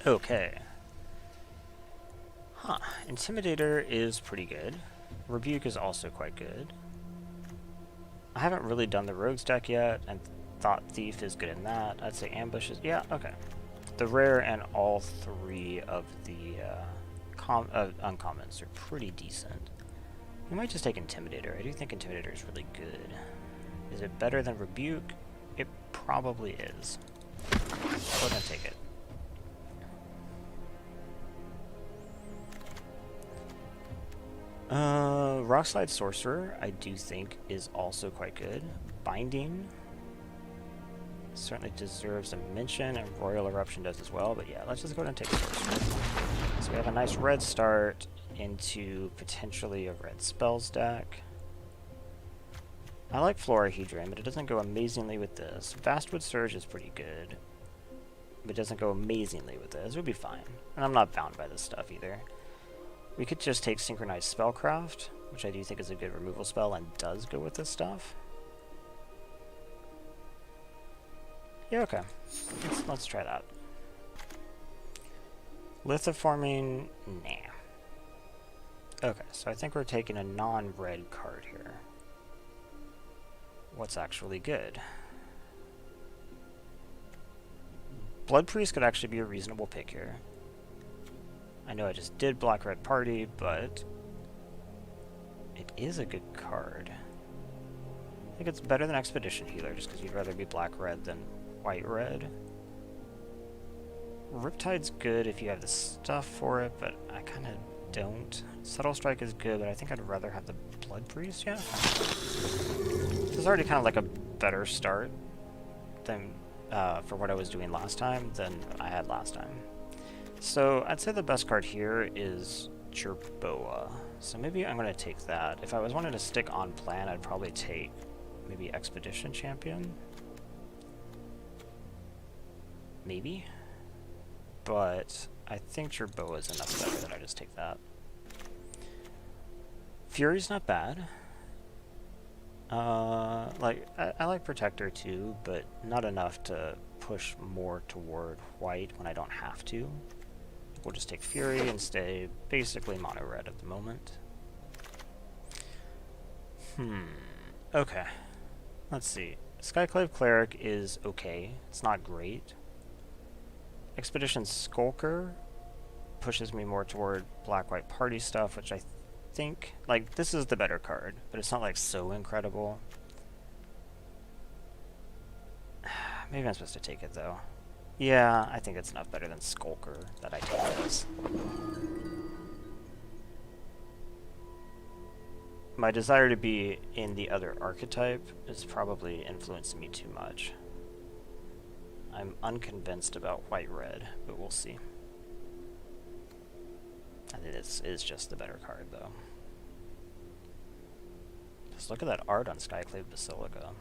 Okay. Huh. Intimidator is pretty good. Rebuke is also quite good. I haven't really done the Rogues deck yet, and Thought Thief is good in that. I'd say Ambush is... yeah, okay. The rare and all three of the uncommons are pretty decent. We might just take Intimidator. I do think Intimidator is really good. Is it better than Rebuke? It probably is. Go ahead and take it. Rockslide Sorcerer, I do think, is also quite good. Binding certainly deserves a mention, and Royal Eruption does as well, but yeah, let's just go ahead and take Sorcerer. So we have a nice red start into potentially a red spells deck. I like Florahedron, but it doesn't go amazingly with this. Vastwood Surge is pretty good, but it doesn't go amazingly with this. It would be fine. And I'm not bound by this stuff either. We could just take Synchronized Spellcraft, which I do think is a good removal spell and does go with this stuff. Yeah, okay. Let's try that. Lithoforming, nah. Okay, so I think we're taking a non-red card here. What's actually good? Blood Priest could actually be a reasonable pick here. I know I just did Black-Red Party, but it is a good card. I think it's better than Expedition Healer, just because you'd rather be Black-Red than White-Red. Riptide's good if you have the stuff for it, but I kind of don't. Subtle Strike is good, but I think I'd rather have the Blood Priest, yeah? This is already kind of like a better start than for what I was doing last time than I had last time. So I'd say the best card here is Jerboa. So maybe I'm going to take that. If I was wanting to stick on plan, I'd probably take maybe Expedition Champion. Maybe. But I think Jerboa is enough better that I just take that. Fury's not bad. I like Protector too, but not enough to push more toward white when I don't have to. We'll just take Fury and stay basically mono red at the moment. Okay. Let's see. Skyclave Cleric is okay. It's not great. Expedition Skulker pushes me more toward black-white party stuff, which I think, like, this is the better card, but it's not like so incredible. Maybe I'm supposed to take it though. Yeah, I think it's enough better than Skulker that I take this. My desire to be in the other archetype is probably influencing me too much. I'm unconvinced about white-red, but we'll see. I think this is just the better card, though. Just look at that art on Skyclave Basilica.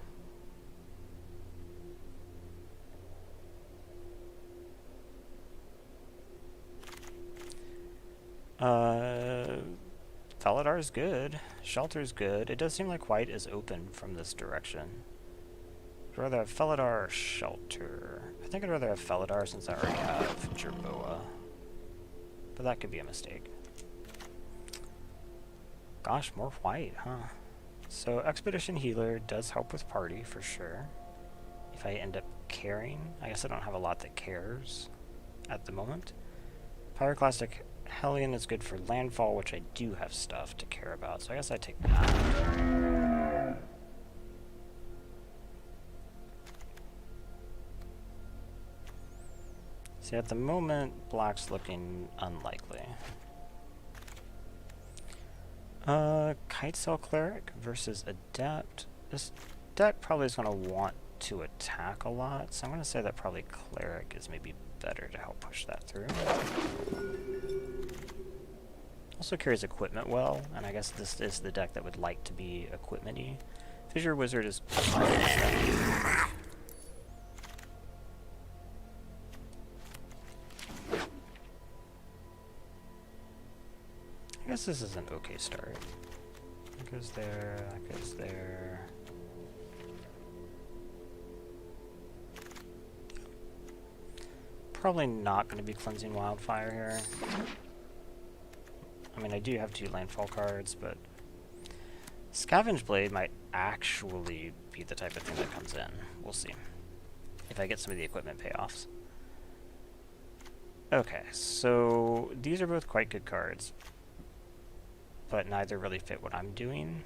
Faladar's good. Shelter's good. It does seem like white is open from this direction. I'd rather have Faladar or Shelter. I think I'd rather have Faladar since I already have Jerboa. But that could be a mistake. Gosh, more white, huh? So Expedition Healer does help with party for sure. If I end up caring. I guess I don't have a lot that cares at the moment. Pyroclastic Hellion is good for landfall, which I do have stuff to care about, so I guess I take that. See, at the moment, black's looking unlikely. Kitesail Cleric versus Adept. This deck probably is going to want to attack a lot, so I'm going to say that probably Cleric is maybe better to help push that through. Also carries equipment well, and I guess this is the deck that would like to be equipment-y. Fissure Wizard is I guess this is an okay start. That goes there, that goes there. probably not going to be cleansing Wildfire here. I mean, I do have 2 landfall cards, but Scavenge Blade might actually be the type of thing that comes in. We'll see. If I get some of the equipment payoffs. Okay, so these are both quite good cards, but neither really fit what I'm doing.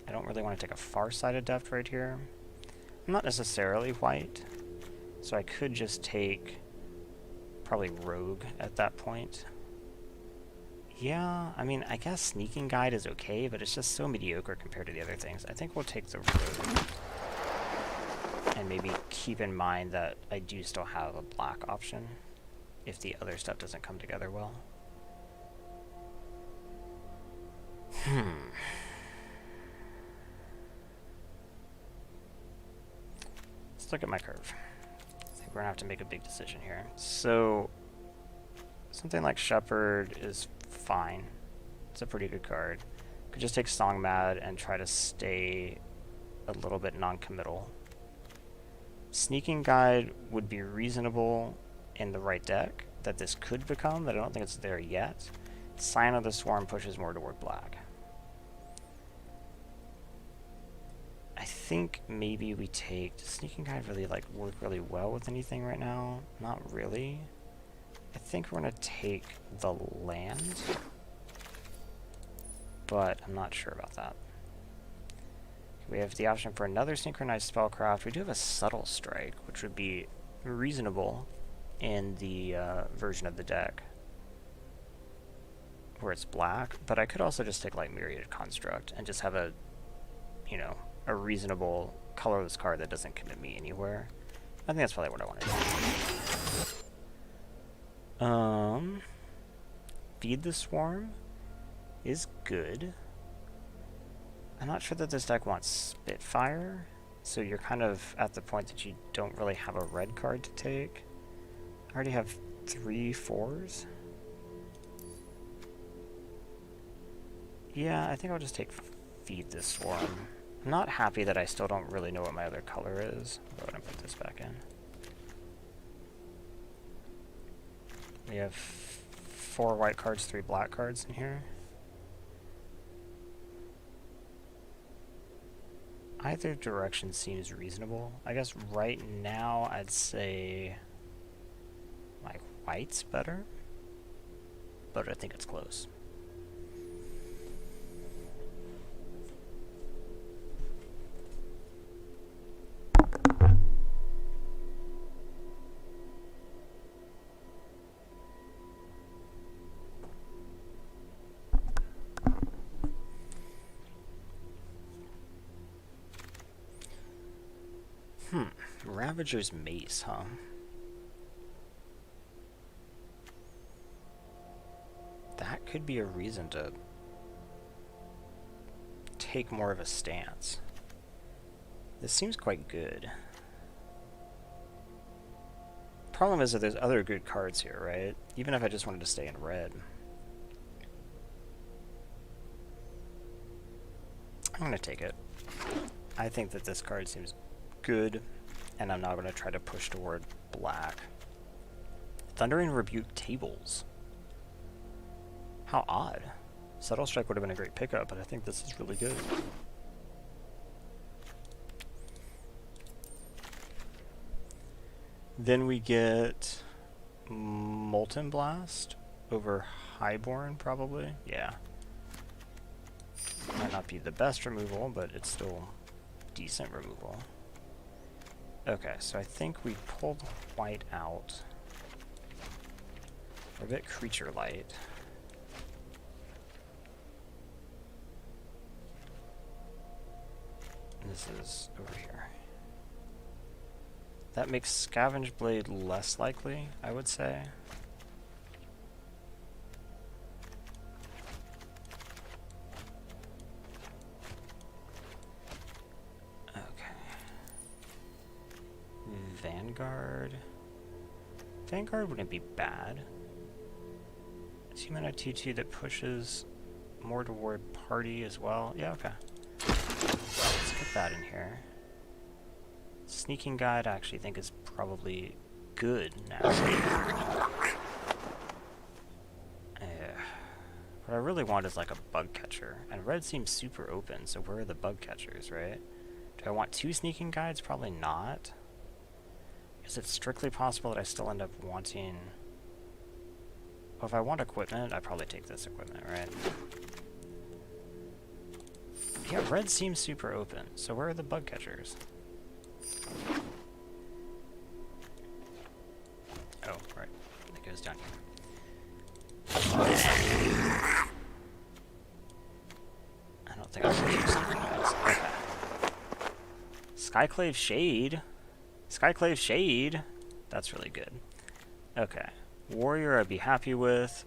I don't really want to take a far-sided depth right here. I'm not necessarily white, so I could just take probably Rogue at that point. Yeah, I mean, I guess Sneaking Guide is okay, but it's just so mediocre compared to the other things. I think we'll take the Rogue. And maybe keep in mind that I do still have a black option if the other stuff doesn't come together well. Let's look at my curve. I think we're gonna have to make a big decision here. So, something like Shepherd is fine. It's a pretty good card. Could just take Song Mad and try to stay a little bit non-committal. Sneaking Guide would be reasonable in the right deck that this could become, but I don't think it's there yet. Sign of the Swarm pushes more toward black. I think maybe we take... Does Sneaking Guide really like work really well with anything right now? Not really. I think we're going to take the land, but I'm not sure about that. We have the option for another Synchronized Spellcraft. We do have a Subtle Strike, which would be reasonable in the version of the deck where it's black, but I could also just take like Myriad Construct and just have a, you know, a reasonable colorless card that doesn't commit me anywhere. I think that's probably what I want to do. Feed the Swarm is good. I'm not sure that this deck wants Spitfire, so you're kind of at the point that you don't really have a red card to take. I already have 3 4s. Yeah, I think I'll just take Feed the Swarm. I'm not happy that I still don't really know what my other color is. I'll go ahead and put this back in. We have 4 white cards, 3 black cards in here. Either direction seems reasonable. I guess right now I'd say my white's better, but I think it's close. Ravager's Mace, huh? That could be a reason to take more of a stance. This seems quite good. Problem is that there's other good cards here, right? Even if I just wanted to stay in red. I'm gonna take it. I think that this card seems good, and I'm not going to try to push toward black. Thundering Rebuke Tables. How odd. Subtle Strike would have been a great pickup, but I think this is really good. Then we get Molten Blast over Highborn, probably. Yeah. Might not be the best removal, but it's still decent removal. Okay, so I think we pulled white out. We're a bit creature light. And this is over here. That makes Scavenge Blade less likely, I would say. Vanguard wouldn't be bad. It's human at 2/2 that pushes more toward party as well. Yeah, okay. Let's get that in here. Sneaking Guide I actually think is probably good nasty. What I really want is like a bug catcher, and red seems super open, so where are the bug catchers, right? Do I want 2 sneaking guides? Probably not. Is it strictly possible that I still end up wanting... Well, if I want equipment, I'd probably take this equipment, right? Yeah, red seems super open, so where are the bug catchers? Oh, right. It goes down here. I don't think I'll use sneaking guides. Okay. Skyclave Shade. Skyclave Shade. That's really good. Okay. Warrior I'd be happy with.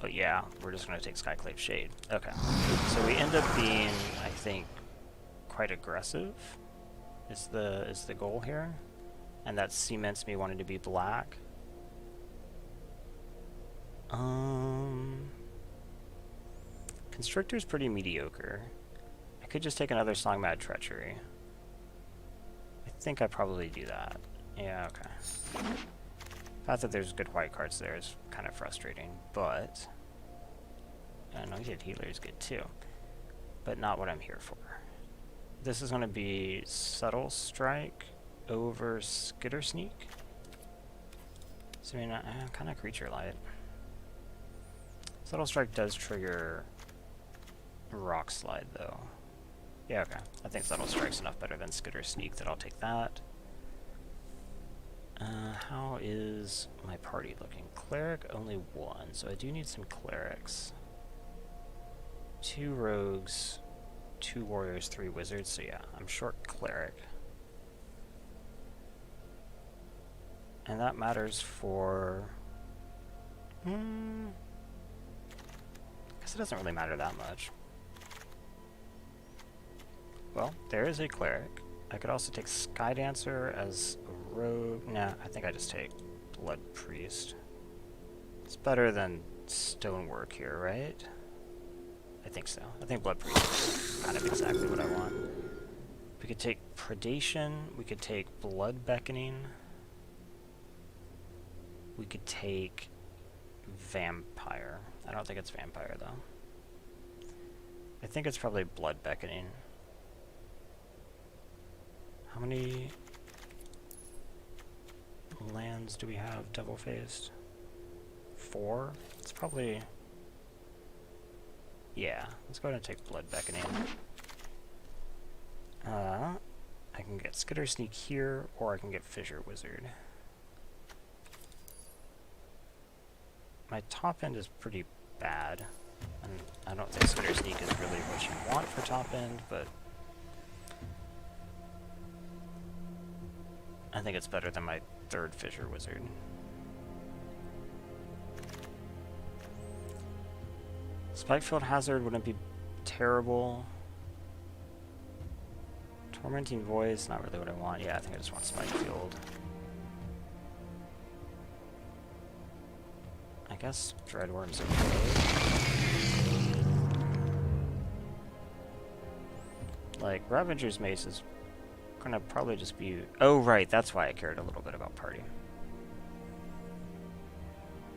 But yeah, we're just going to take Skyclave Shade. Okay. So we end up being, I think, quite aggressive is the goal here. And that cements me wanting to be black. Constrictor's pretty mediocre. I could just take another Song Mad Treachery. I think I'd probably do that. Yeah, okay. The fact that there's good white cards there is kind of frustrating, but... I know Healer is good too. But not what I'm here for. This is going to be Subtle Strike over Skitter Sneak. So I mean, kind of Creature Light. Subtle Strike does trigger Rock Slide, though. Yeah, okay. I think Subtle Strike's enough better than Skitter Sneak that I'll take that. How is my party looking? Cleric, only 1, so I do need some clerics. 2 rogues, 2 warriors, 3 wizards, so yeah, I'm short cleric. And that matters for... I guess it doesn't really matter that much. Well, there is a cleric. I could also take Skydancer as a rogue. Nah, I think I just take Blood Priest. It's better than Stonework here, right? I think so. I think Blood Priest is kind of exactly what I want. We could take Predation. We could take Blood Beckoning. We could take Vampire. I don't think it's Vampire, though. I think it's probably Blood Beckoning. How many lands do we have double-faced? 4? It's probably... Yeah, let's go ahead and take Blood Beckoning. I can get Skitter Sneak here, or I can get Fissure Wizard. My top end is pretty bad, and I don't think Skitter Sneak is really what you want for top end, but I think it's better than my 3rd Fissure Wizard. Spikefield Hazard wouldn't be terrible. Tormenting Voice, not really what I want. Yeah, I think I just want Spikefield. I guess Dreadworm's okay. Like, Ravager's Mace is gonna probably just be... Oh, right, that's why I cared a little bit about party.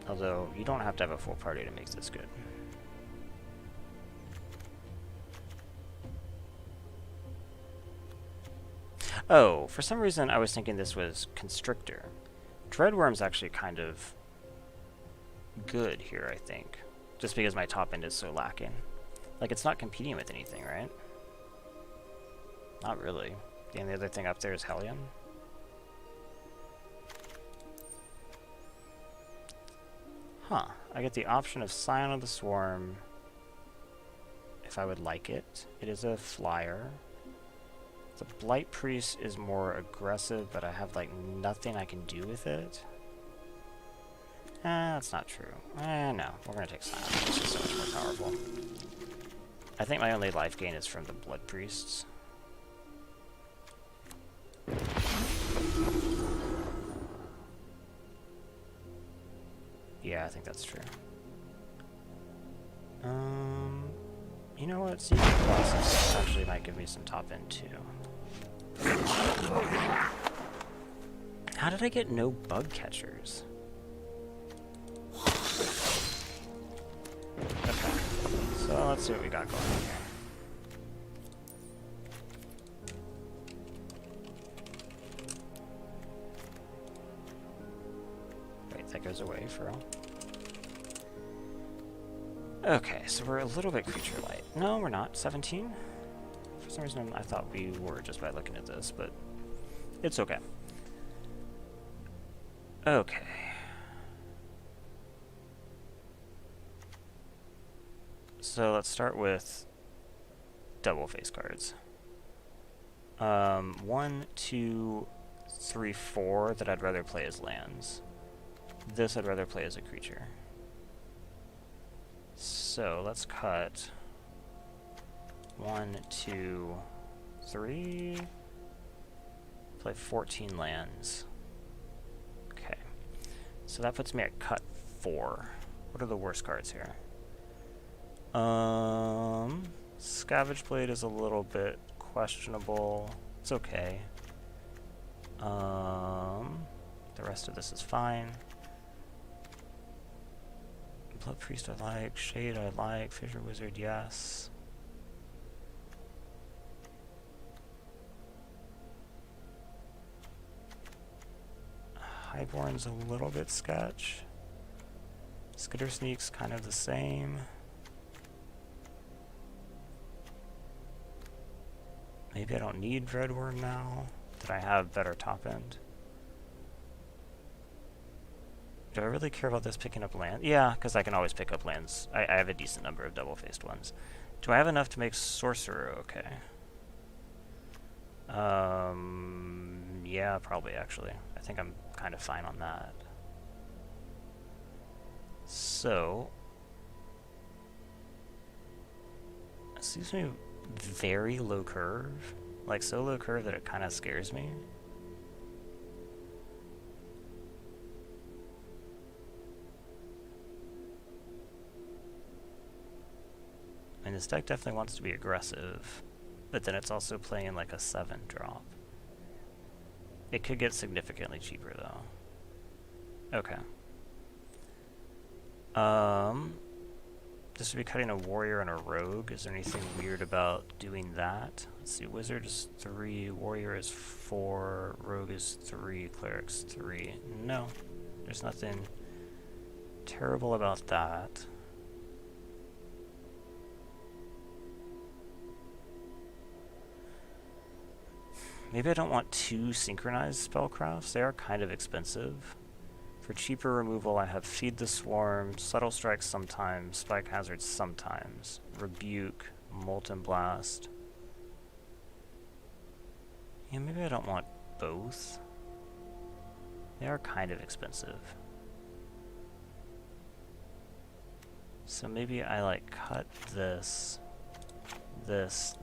Although, you don't have to have a full party to make this good. Oh, for some reason I was thinking this was Constrictor. Dreadworm's actually kind of good here, I think. Just because my top end is so lacking. Like, it's not competing with anything, right? Not really. The only other thing up there is Hellion. Huh. I get the option of Scion of the Swarm if I would like it. It is a flyer. The Blight Priest is more aggressive, but I have, like, nothing I can do with it. That's not true. No. We're gonna take Scion. It's just so much more powerful. I think my only life gain is from the Blood Priests. Yeah, I think that's true. You know what? Secret Colossus actually might give me some top end too. How did I get no bug catchers? Okay, so let's see what we got going on here. Wait, that goes away for real. Okay, so we're a little bit creature light. No, we're not. 17? For some reason I thought we were just by looking at this, but it's okay. Okay. So let's start with double face cards. 1, 2, 3, 4 that I'd rather play as lands. This I'd rather play as a creature. So let's cut 1, 2, 3. Play 14 lands. Okay. So that puts me at cut 4. What are the worst cards here? Scavenge Blade is a little bit questionable. It's okay. The rest of this is fine. Blood Priest I like, Shade I like, Fissure Wizard yes. Highborn's a little bit sketch. Skitter Sneak's kind of the same. Maybe I don't need Dreadworm now that I have better top end. Do I really care about this picking up land? Yeah, because I can always pick up lands. I have a decent number of double-faced ones. Do I have enough to make Sorcerer okay? Yeah, probably actually. I think I'm kind of fine on that. So, it seems to me very low curve. Like, so low curve that it kind of scares me. I mean, this deck definitely wants to be aggressive, but then it's also playing like a 7 drop. It could get significantly cheaper though. Okay. This would be cutting a warrior and a rogue. Is there anything weird about doing that? Let's see, wizard is 3, warrior is 4, rogue is 3, cleric's 3. No, there's nothing terrible about that. Maybe I don't want 2 synchronized spellcrafts. They are kind of expensive. For cheaper removal, I have Feed the Swarm, Subtle Strike sometimes, Spike Hazard sometimes, Rebuke, Molten Blast. Yeah, maybe I don't want both. They are kind of expensive. So maybe I like cut this, this.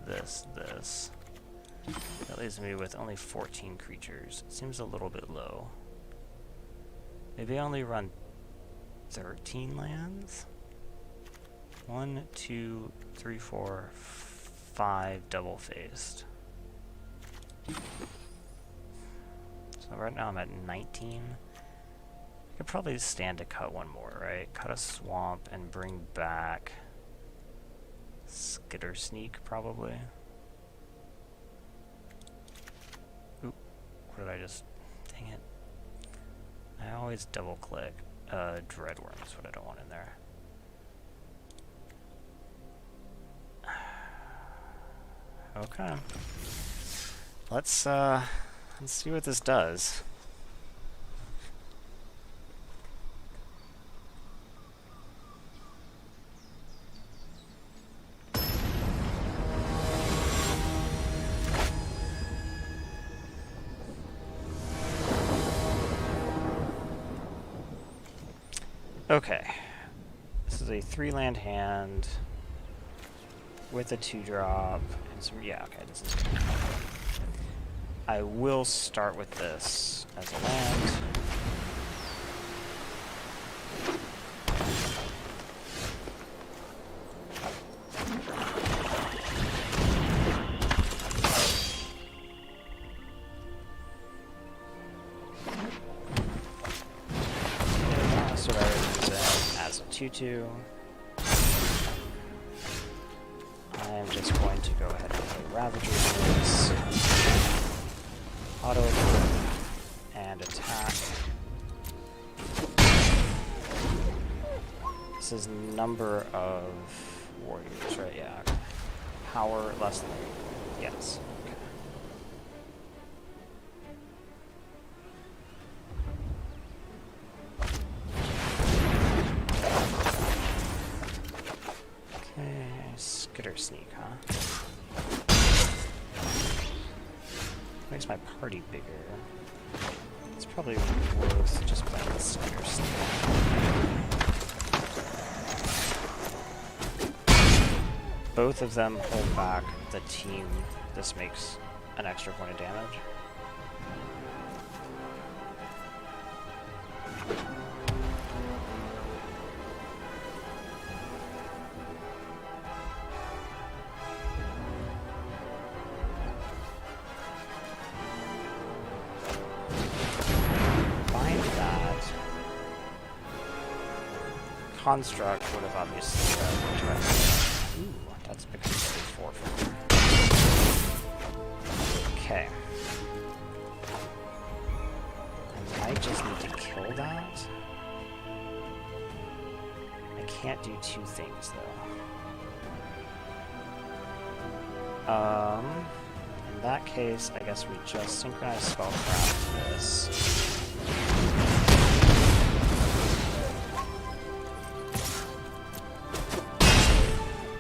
That leaves me with only 14 creatures. It seems a little bit low. Maybe I only run 13 lands? 1, 2, 3, 4, 5 double-faced. So right now I'm at 19. I could probably stand to cut one more, right? Cut a swamp and bring back Skitter Sneak, probably. Oop, what did I just... Dang it. I always double-click. Dreadworm is what I don't want in there. Okay. Let's see what this does. Okay, this is a 3-land hand with a 2-drop and some, yeah, okay, this is good. I will start with this as a land. 2/2. I'm just going to go ahead and play Ravager Mace, auto and attack. This is number of warriors, right? Yeah. Okay. Power less than yes. Skitter sneak, huh? Makes my party bigger. It's probably worth just playing the skitter sneak. Both of them hold back the team. This makes an extra point of damage. Construct would have obviously tried. Ooh, that's become 4 for me. Okay. I might just need to kill that. I can't do two things though. In that case, I guess we just synchronize spellcraft this.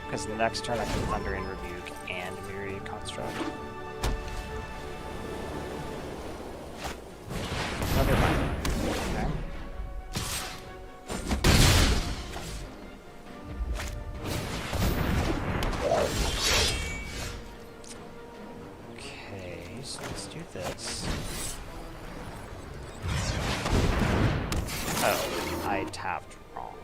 Because the next turn I can Thundering Rebuke and Myriad Construct. Another bind. Okay. Okay, so let's do this. Oh, I tapped wrong.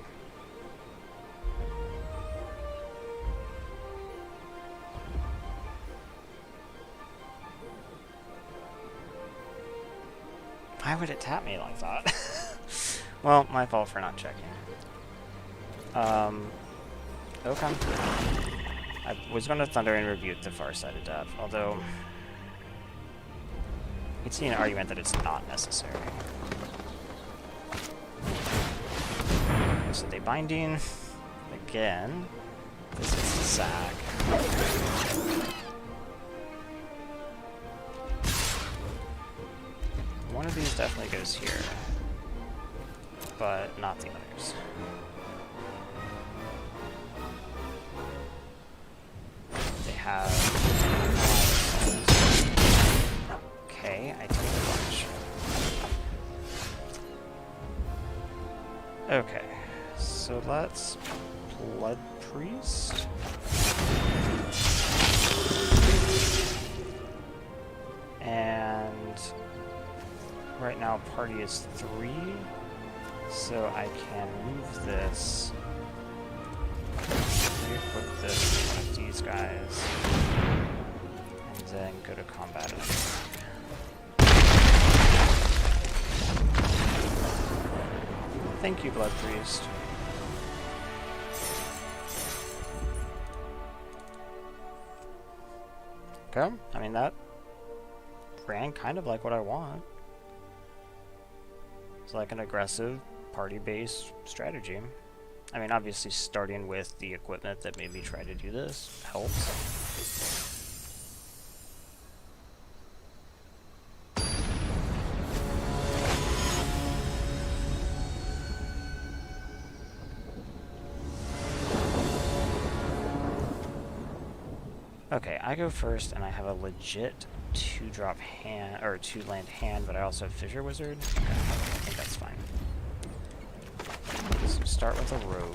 Why would it tap me like that? Well, my fault for not checking. Okay. I was going to Thunder and Rebuke the far side of death, although you can see an argument that it's not necessary. So they binding again. This is the sack. One of these definitely goes here, but not the others. They have... Okay, I take a bunch. Okay, so let's Blood Priest. And right now party is 3, so I can move this. Equip this one of these guys, and then go to combat and attack. Thank you, Blood Priest. Okay, I mean that ran kind of like what I want. It's like an aggressive party-based strategy. I mean, obviously starting with the equipment that made me try to do this helps. Okay, I go first, and I have a legit 2-drop hand, or 2-land hand, but I also have Fissure Wizard. Okay, I think that's fine. So start with a Rogue.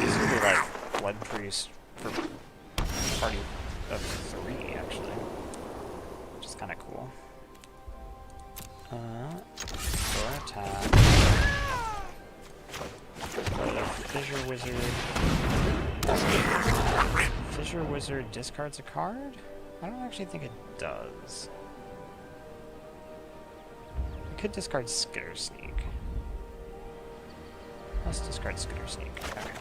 This would be like Blood Priest for party of 3, actually. Which is kind of cool. Go and attack. Fissure Wizard. Fissure Wizard discards a card? I don't actually think it does. It could discard Skitter Sneak. Let's discard Scooter Sneak. Okay.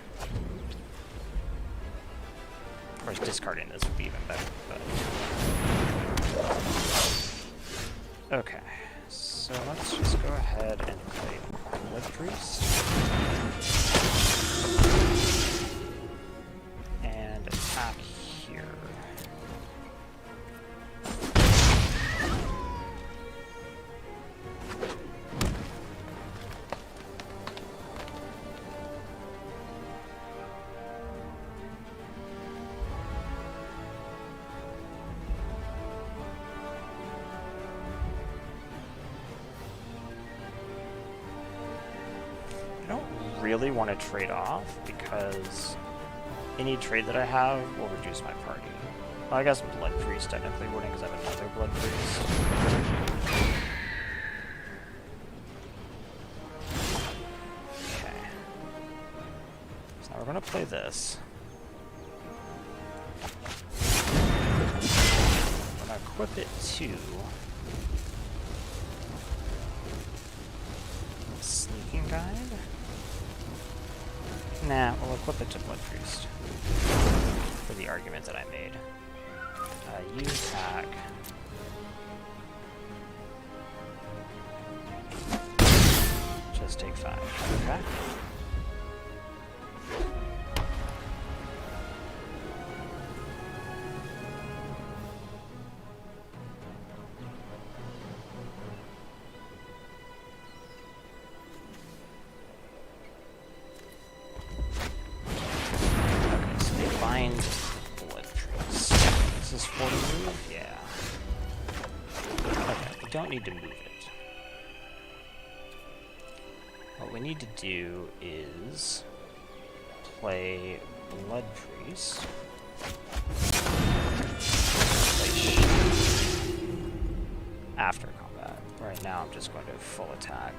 Of course, discarding this would be even better, but... Okay, so let's just go ahead and play Blood Priest. And attack here. Really want to trade off because any trade that I have will reduce my party. Well, I guess Blood Priest technically wouldn't because I have another Blood Priest. Okay. So now we're going to play this. I'm going to equip it to Sneaking Guide. Nah, we'll equip it to Blood Priest for the argument that I made. You attack. Just take 5. Okay. Don't need to move it. What we need to do is play Blood Priest. Play Shield after combat. Right now I'm just going to full attack.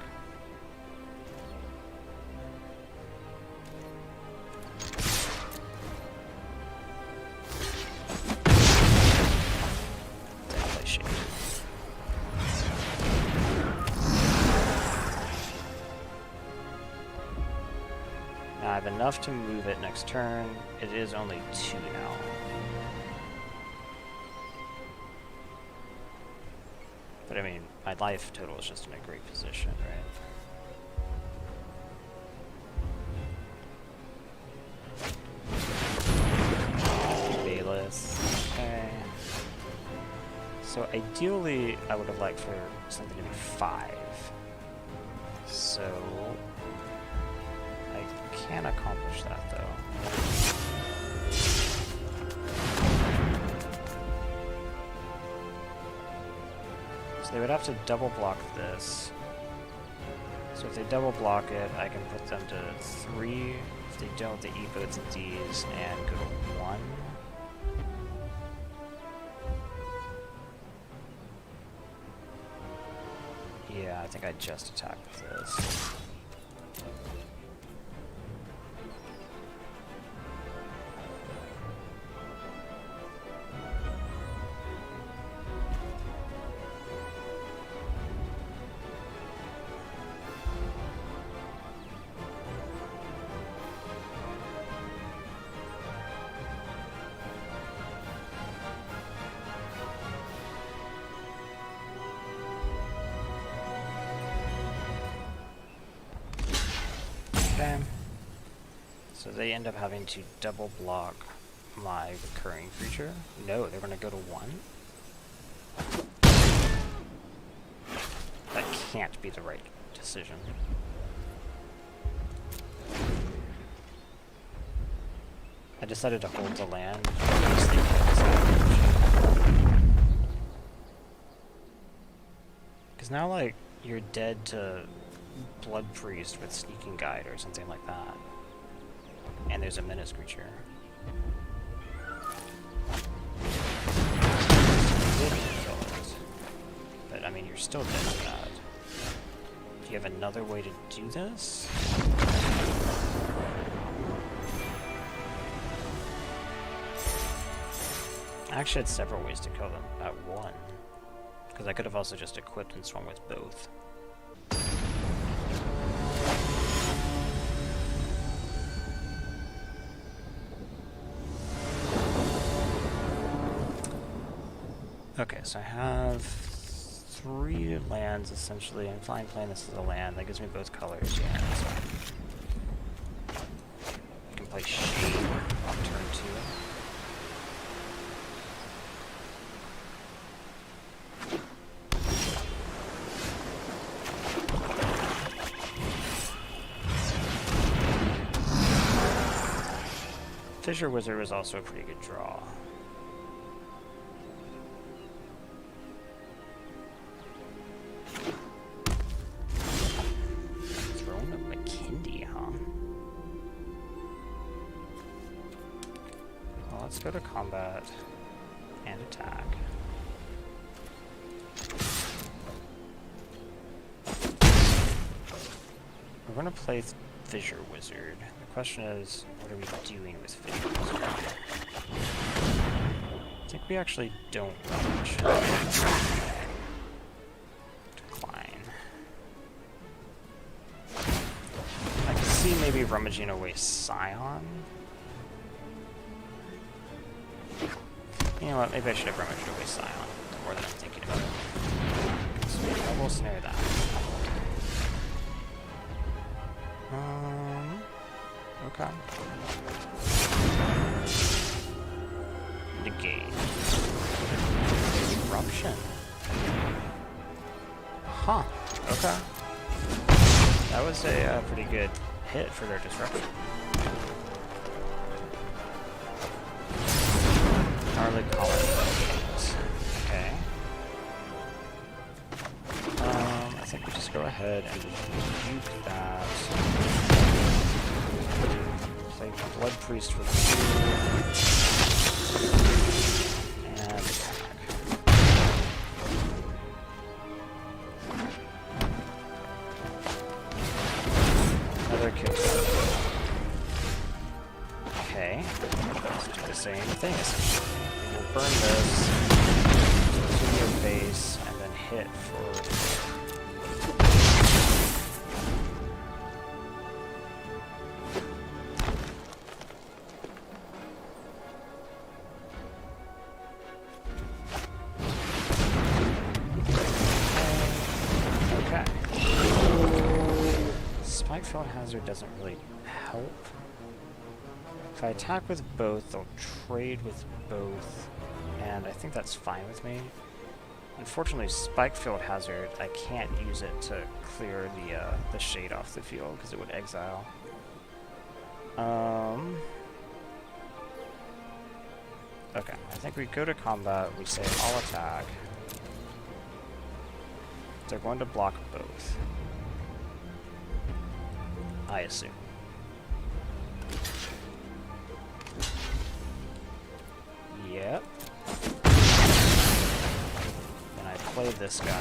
I have enough to move it next turn. It is only 2 now. But I mean, my life total is just in a great position, right? Bayless. Okay. So ideally, I would have liked for something to be 5. So... can accomplish that though. So they would have to double block this. So if they double block it, I can put them to 3. If they don't, they eat both of these and go to 1. Yeah, I think I just attack with this. So they end up having to double block my recurring creature. No, they're going to go to 1. That can't be the right decision. I decided to hold the land. Because now, like, you're dead to Blood Priest with Sneaking Guide or something like that. And there's a menace creature. But I mean, you're still dead to that. Do you have another way to do this? I actually had several ways to kill them at 1. Because I could have also just equipped and swung with both. Okay, so I have 3 lands essentially. I'm flying playing this as a land. That gives me both colors. Yeah, that's fine. I can play Shade on turn 2. Fissure Wizard was also a pretty good draw. Throwing a McKindy, huh? Well, let's go to combat and attack. We're going to play Fissure Wizard. The question is, what are we doing with Fissure Wizard? I think we actually don't much. Decline. I can see maybe rummaging away Scion. You know what, maybe I should have rummaged away Scion, more than I'm thinking about it. So I will snare that. Okay. Negate. Eruption. Huh. Okay. That was a pretty good hit for their disruption. Gnarly Colony. Okay. I think we just go ahead and juke that. Play Blood Priest for 2. And attack. Another kick. Okay. Let's do the same thing essentially. We'll burn this to your face and then hit for. Field Hazard doesn't really help. If I attack with both, they'll trade with both, and I think that's fine with me. Unfortunately, Spike Field Hazard, I can't use it to clear the shade off the field because it would exile. Okay, I think we go to combat, we say all attack. They're going to block both. I assume. Yep. Then I play this guy.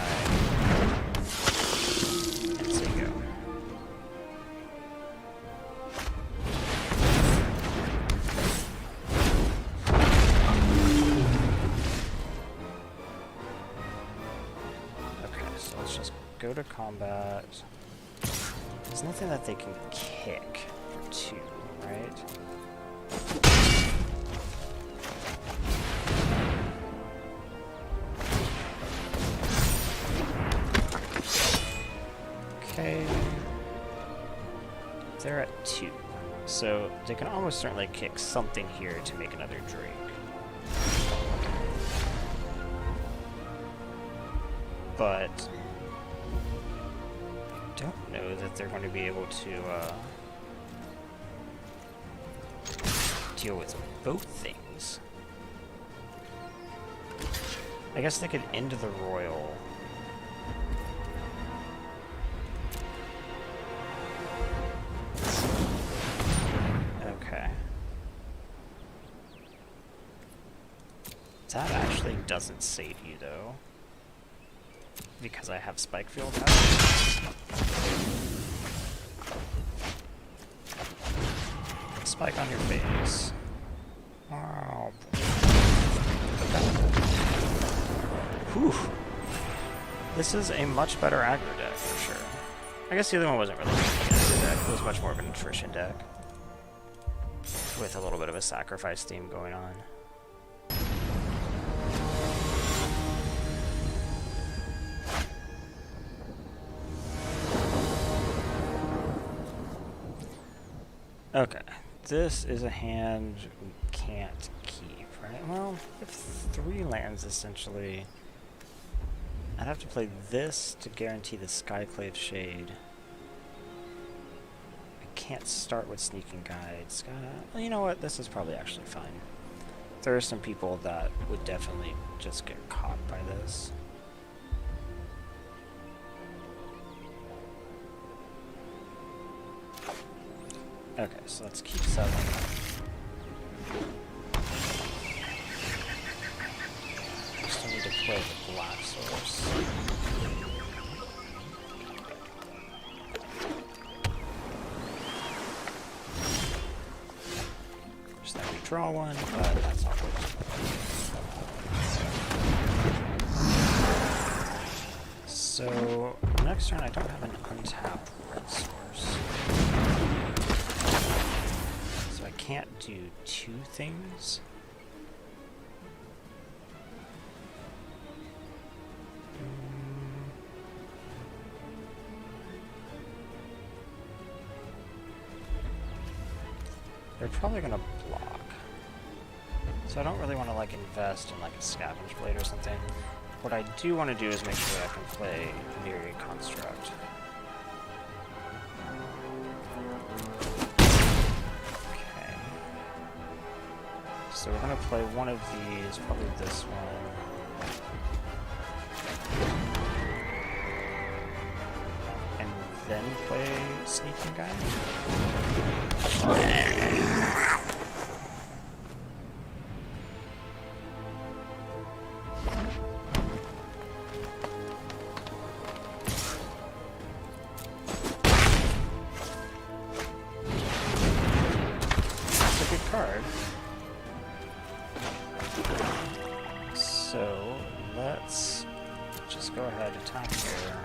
And so you go. Okay, so let's just go to combat. There's nothing that they can kick for 2, right? Okay. They're at 2. So they can almost certainly kick something here to make another Drake. But don't know that they're going to be able to deal with both things. I guess they could end the Royal. Okay. That actually doesn't save you though. Because I have Spike Field Hazard. Spike on your face. Wow. Whew. This is a much better aggro deck for sure. I guess the other one wasn't really an aggro deck. It was much more of an attrition deck. With a little bit of a sacrifice theme going on. Okay, this is a hand we can't keep, right? Well, if 3 lands, essentially, I'd have to play this to guarantee the Skyclave Shade. I can't start with Sneaking Guides. Well, you know what? This is probably actually fine. There are some people that would definitely just get caught by this. Okay, so let's keep settling. Still need to play the black source. Just that we draw one, but that's not good. So next turn I don't have an untapped red source. So I can't do 2 things. They're probably gonna block. So I don't really want to like invest in like a Scavenge Blade or something. What I do want to do is make sure I can play Myriad Construct. Okay. So we're gonna play one of these, probably this one. And then play Sneaking Guide. That's a good card. So let's just go ahead and attack here.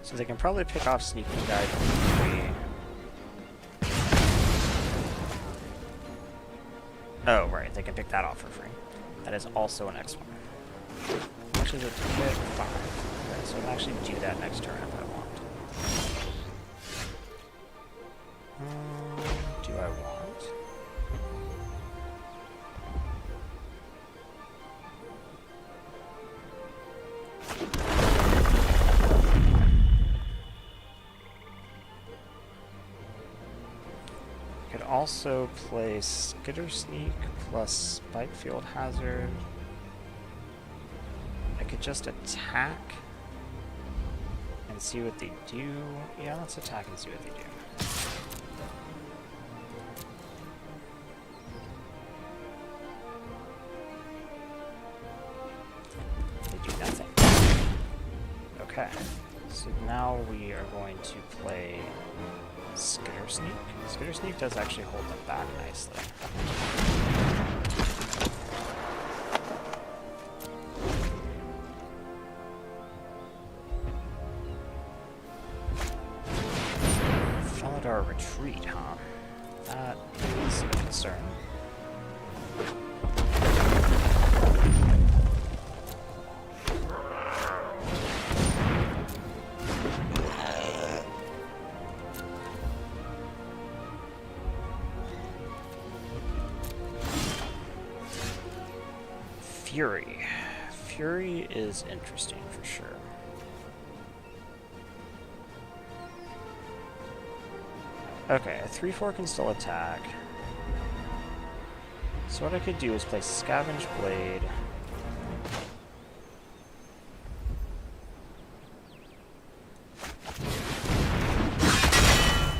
So they can probably pick off Sneaking Guide for 3. Oh, right, they can pick that off for free. That is also an X1. How much is it to hit? 5. Okay, so I can actually do that next turn if I want. Do I want? Also play Skitter Sneak plus Spikefield Hazard. I could just attack and see what they do. Yeah, let's attack and see what they do. They do nothing. Okay, so now we are going to play Skitter Sneak. Skitter Sneak does actually hold them back nicely. Followed our retreat, huh? That is a concern. Fury. Fury is interesting for sure. Okay, a 3/4 can still attack. So what I could do is play Scavenge Blade.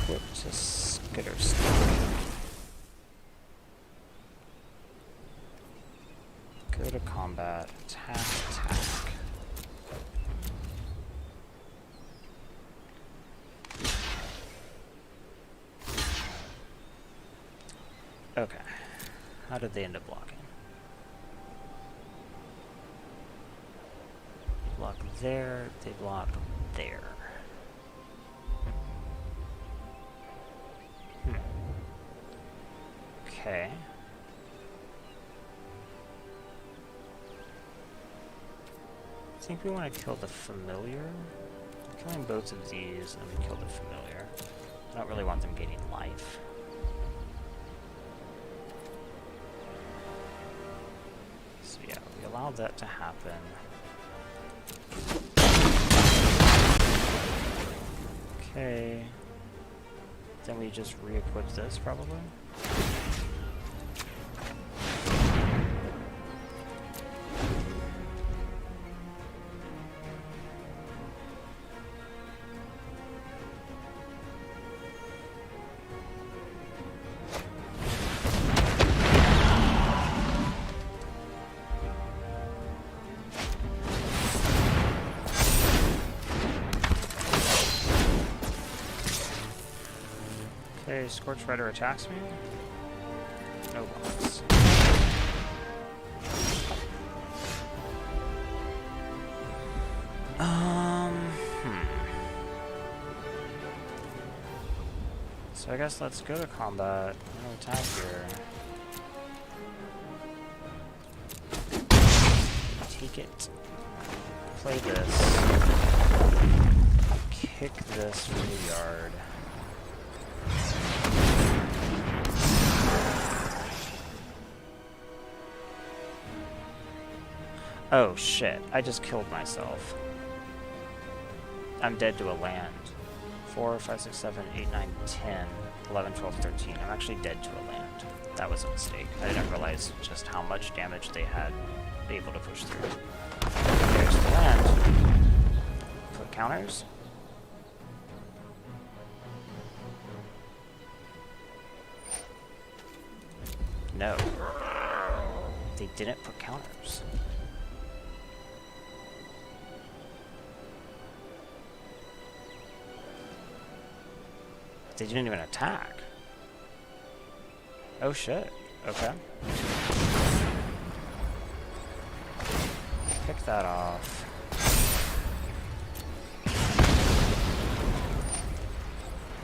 Flip to Skitter Sneak. Go to combat, attack, attack. Okay. How did they end up blocking? Block there, they block there. Okay. I think we want to kill the familiar. I'm killing both of these, and then we kill the familiar. I don't really want them gaining life. So yeah, we allow that to happen. Okay. Then we just re-equip this, probably. Okay, Scorch Rider attacks me. No blocks. So I guess let's go to combat. I'm gonna attack here. Take it. Play this. Kick this from the yard. Oh shit, I just killed myself. I'm dead to a land. 4, 5, 6, 7, 8, 9, 10, 11, 12, 13. I'm actually dead to a land. That was a mistake. I didn't realize just how much damage they had able to push through. There's the land. Put counters. No. They didn't put counters. They didn't even attack. Oh shit. Okay. Pick that off.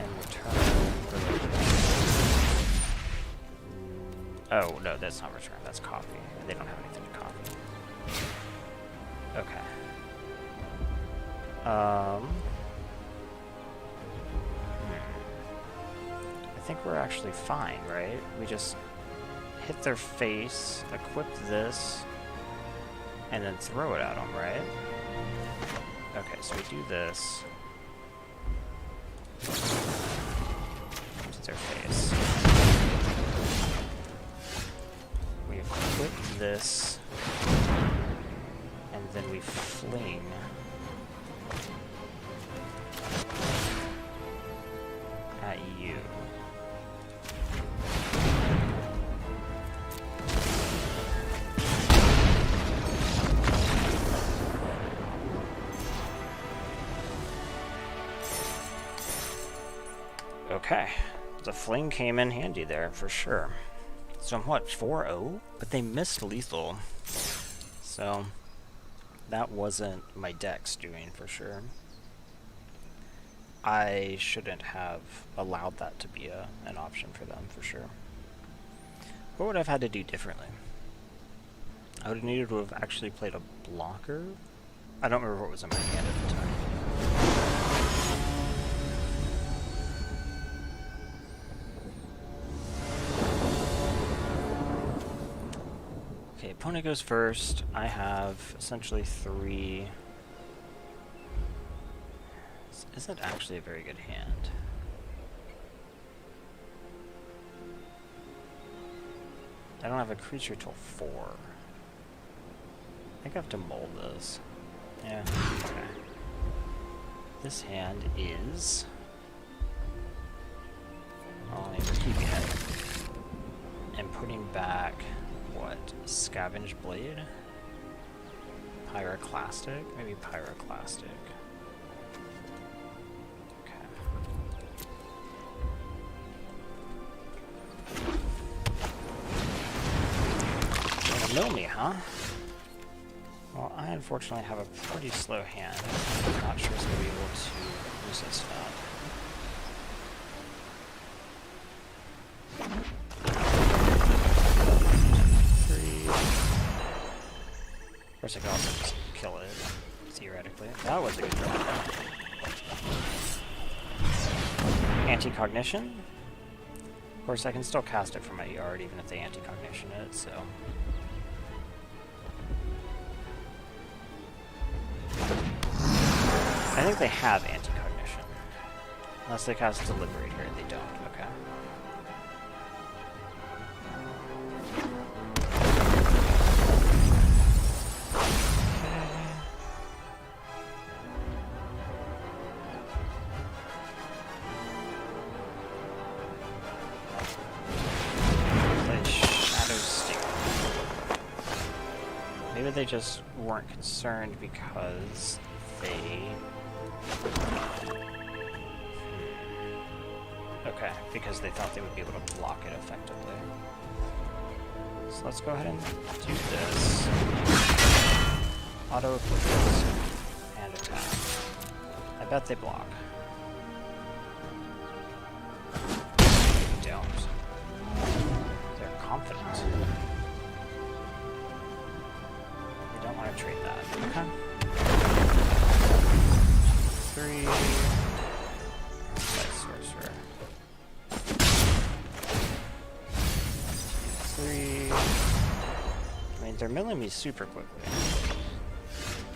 And return. Oh, no, that's not return. That's copy. They don't have anything to copy. Okay. I think we're actually fine, right? We just hit their face, equip this, and then throw it at them, right? Okay, so we do this. To their face. We equip this, and then we fling. At you. Okay, the fling came in handy there for sure. So I'm what, 4-0? But they missed lethal. So that wasn't my deck's doing for sure. I shouldn't have allowed that to be an option for them for sure. What would I have had to do differently? I would have needed to have actually played a blocker. I don't remember what was in my hand at the time. Okay, opponent goes first. I have essentially 3. This isn't actually a very good hand. I don't have a creature till 4. I think I have to mold this. Yeah, okay. This hand is... only keeping it. And putting back... what? Scavenge Blade? Pyroclastic? Maybe Pyroclastic. Okay. You're gonna mill me, huh? Well, I unfortunately have a pretty slow hand. I'm not sure it's gonna be able to resist that. course, I could also just kill it, theoretically. That was a good draw. Anti-cognition. Of course, I can still cast it from my yard, even if they anti-cognition it, so... I think they have anti-cognition. Unless they cast Deliberate here, they don't. Okay. Maybe they just weren't concerned because they... Okay, because they thought they would be able to block it effectively. So let's go ahead and do this. Auto-equip this and attack. I bet they block. They don't. They're confident. They don't want to trade that. Okay. 3. Sorcerer. 3. I mean, they're milling me super quickly.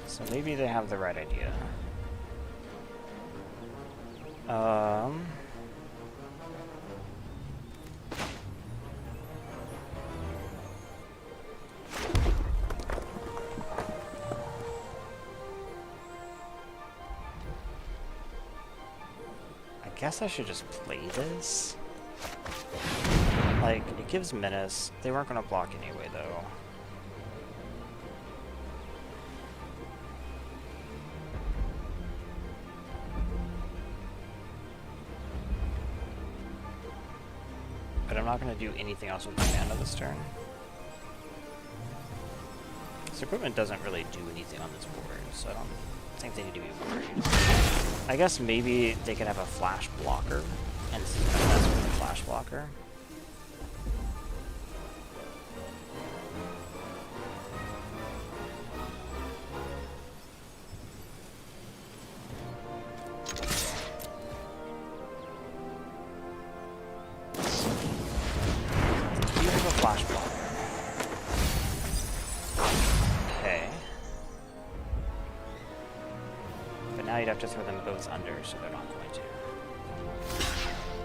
So maybe they have the right idea. I guess I should just play this. Like, it gives menace. They weren't going to block anyway, though. But I'm not going to do anything else with my mana this turn. This equipment doesn't really do anything on this board, so I don't think they need to be worried. I guess maybe they could have a flash blocker, and that's with the flash blocker. You have a flash blocker. Okay. But now you'd have to throw them both under, so they're not going to.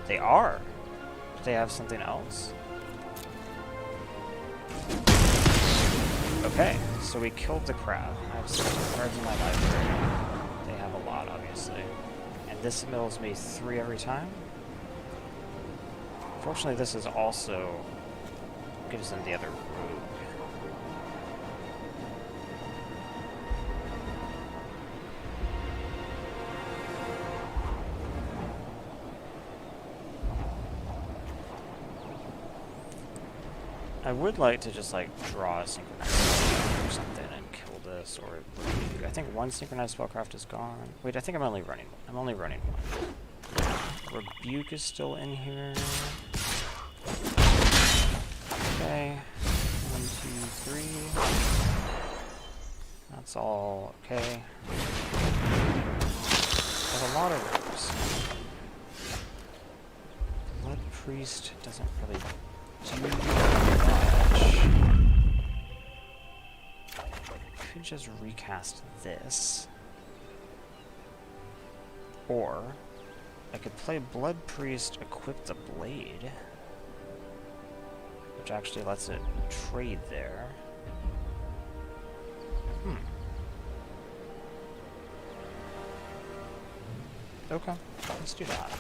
They are! Do they have something else? Okay, so we killed the crab. I have 60 cards in my library. They have a lot, obviously. And this mills me 3 every time. Fortunately, this is also gives them the other rogue. I would like to just like draw a synchronized spellcraft or something and kill this, or I think one synchronized spellcraft is gone. Wait, I think I'm only running one. I'm only running one. Rebuke is still in here. Okay. 1, 2, 3. That's all okay. There's a lot of rogues. Blood Priest doesn't really do much. I could just recast this. Or I could play Blood Priest, equip the blade, which actually lets it trade there. Okay, let's do that.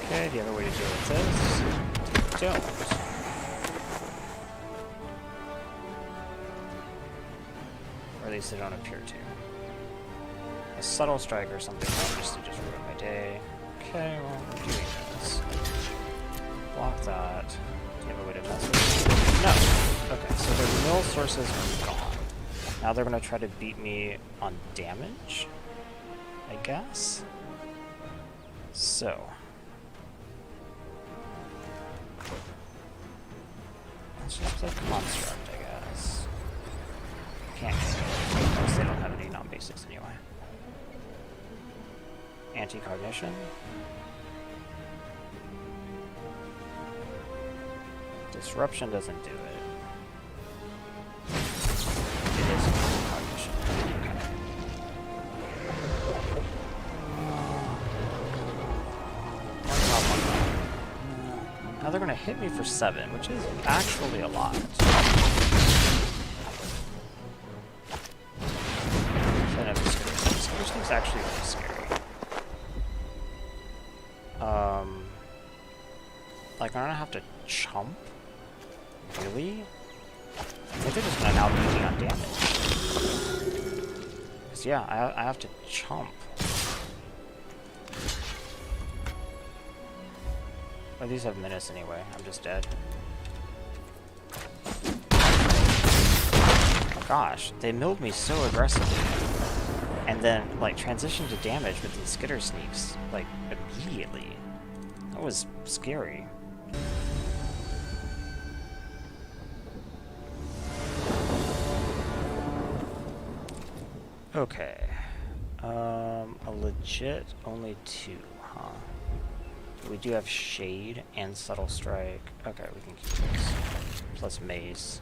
Okay, do you have a way to deal with this? Don't. Or at least they don't appear to. A subtle strike or something just to just ruin my day. Okay, well, we're doing this. Block that. Do you have a way to mess with it? No! Okay, so their mill sources are gone. Now they're going to try to beat me on damage, I guess? So. Let's just play Construct, I guess. Can't get it, because they don't have any non-basics anyway. Anti-cognition. Disruption doesn't do it. It is anti-cognition. Okay. Now they're going to hit me for 7, which is actually a lot. Which is actually really scary. Like, I'm gonna have to chump? Really? I think they're just gonna now beat me on damage. Because, yeah, I have to chump. Well, these have menace anyway. I'm just dead. Oh, gosh, they milled me so aggressively. And then, like, transitioned to damage with these skitter sneaks, like, immediately. That was scary. Okay. A legit only 2, huh? We do have Shade and Subtle Strike. Okay, we can keep this. Plus Mace.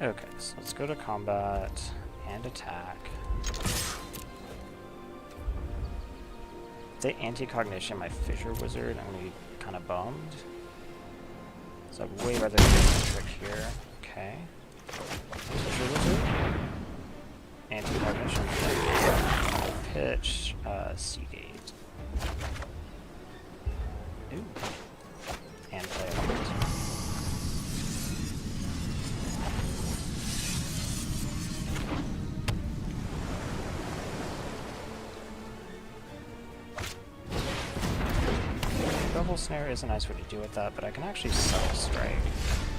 Okay, so let's go to combat and attack. If they anti-cognition my Fissure Wizard, I'm gonna be kind of bummed. So I'd way rather do a trick here. Okay. Fissure Wizard. Anti-cognition. Pitch. Seagate. Ooh. And play a hunt. Double Snare is a nice way to deal with that, but I can actually Subtle Strike,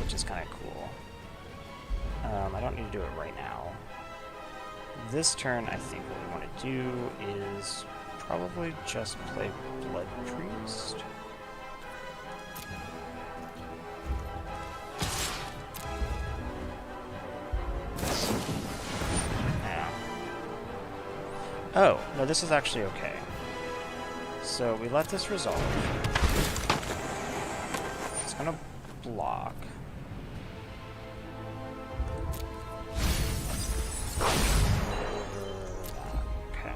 which is kind of cool. I don't need to do it right now. This turn, I think what we want to do is probably just play Blood Priest. Yeah. Oh, no, this is actually okay. So we let this resolve. It's gonna block. Okay.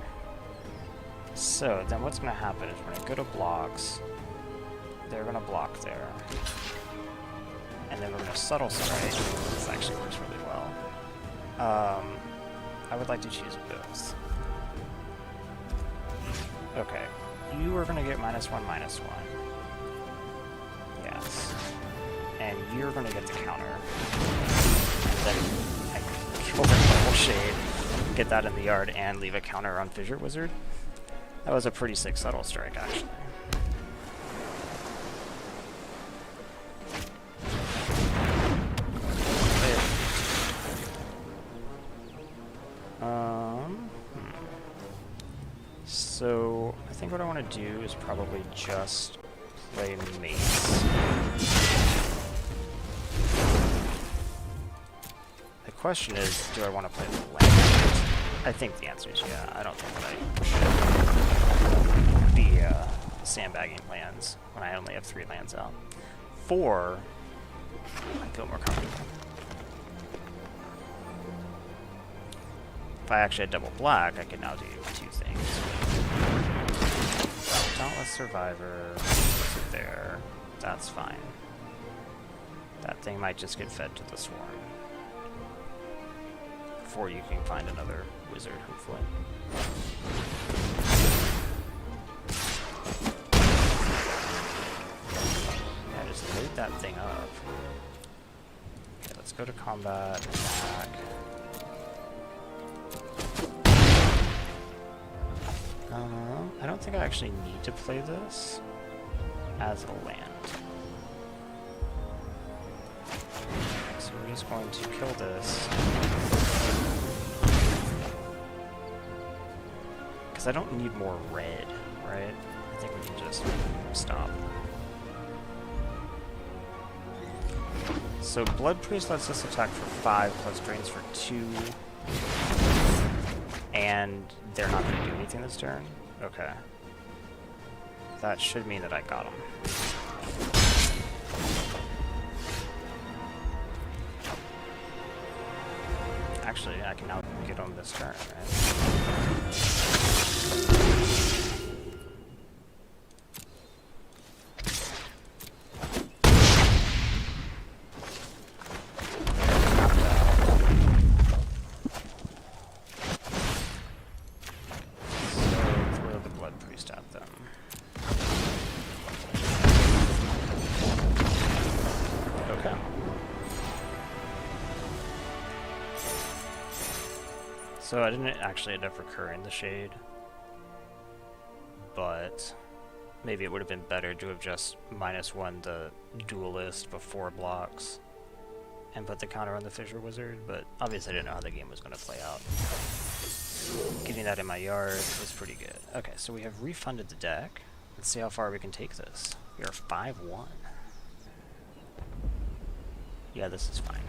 So then what's gonna happen is we're gonna go to blocks. They're gonna block there. And then we're gonna Subtle Strike. This actually works really well. I would like to choose both. Okay. You are going to get -1/-1. Yes. And you're going to get the counter. And then I kill the Double Shade, get that in the yard, and leave a counter on Fissure Wizard. That was a pretty sick Subtle Strike, actually. So, I think what I want to do is probably just play Mace. The question is, do I want to play land? I think the answer is yeah. I don't think that I should be sandbagging lands when I only have 3 lands out. 4, I feel more comfortable. If I actually had double black, I could now do 2 things. Dauntless a survivor. Puts it there. That's fine. That thing might just get fed to the swarm. Before you can find another wizard, hopefully. Yeah, just load that thing up. Okay, let's go to combat, attack. I don't think I actually need to play this as a land. So we're just going to kill this. Because I don't need more red, right? I think we can just stop. So Blood Priest lets us attack for 5 plus drains for 2. And they're not going to do anything this turn? Okay. That should mean that I got him. Actually, I can now get him this turn, right? So I didn't actually end up recurring the shade, but maybe it would have been better to have just -1 the duelist before blocks and put the counter on the Fissure Wizard, but obviously I didn't know how the game was going to play out. Getting that in my yard was pretty good. Okay, so we have refunded the deck. Let's see how far we can take this. We are 5-1. Yeah, this is fine.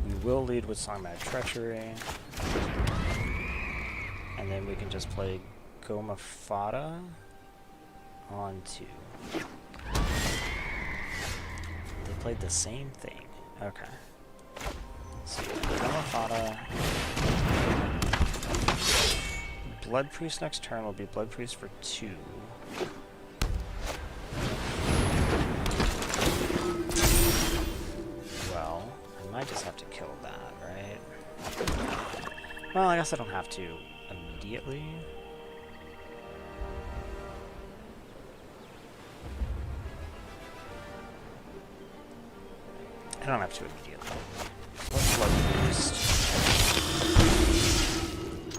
We will lead with Songmad Treachery, and then we can just play Goma Fata on 2. They played the same thing. Okay. So Goma Fata. Blood Priest next turn will be Blood Priest for 2. I just have to kill that, right? Well, I guess I don't have to immediately. I don't have to immediately. Let's Blood Priest.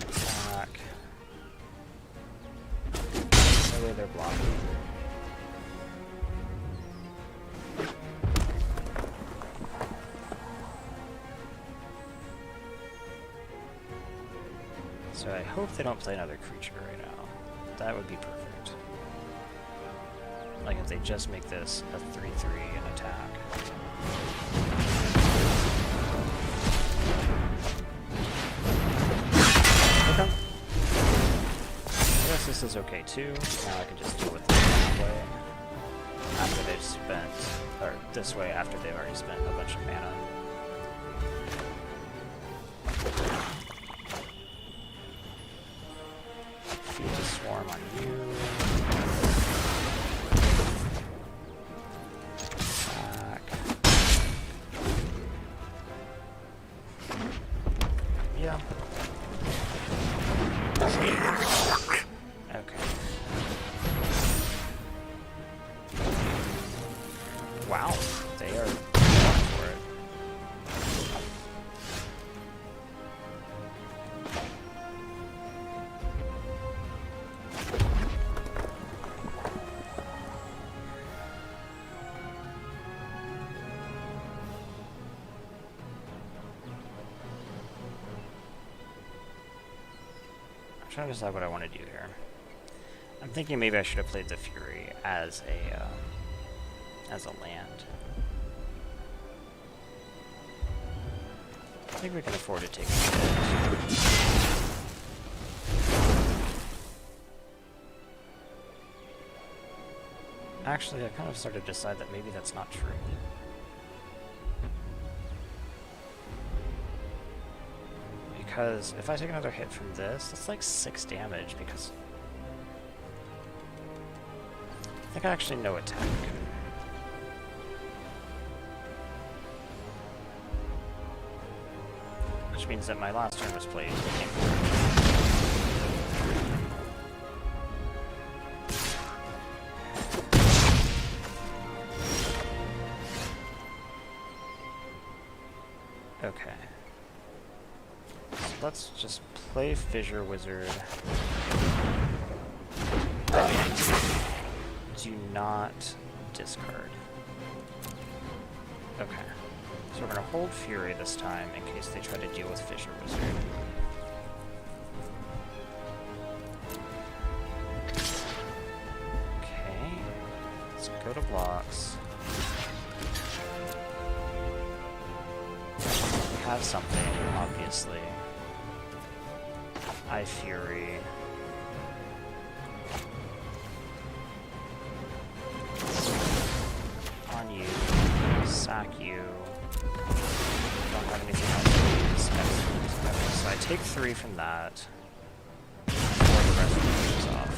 Attack. That way they're blocking. So I hope they don't play another creature right now. That would be perfect. Like if they just make this a 3/3 and attack. Okay. I guess this is okay too. Now I can just deal with it that way. After they've spent, or this way after they've already spent a bunch of mana. Swarm on you. Attack. Yeah. Okay. Wow, they are going for it. I'm trying to decide what I want to do here. I'm thinking maybe I should have played the Fury as a land. I think we can afford to take it. Actually, I kind of started to decide that maybe that's not true. Because if I take another hit from this, that's like 6 damage because think I actually know attack. Which means that my last turn was played. Okay. So let's just play Fissure Wizard. Do not discard. Okay. So we're going to hold Fury this time in case they try to deal with Fissure Wizard. Okay. Let's go to blocks. We have something, obviously. I Fury. On you. Sack you. Don't have anything else to use. So I take 3 from that. Before the rest of it goes off.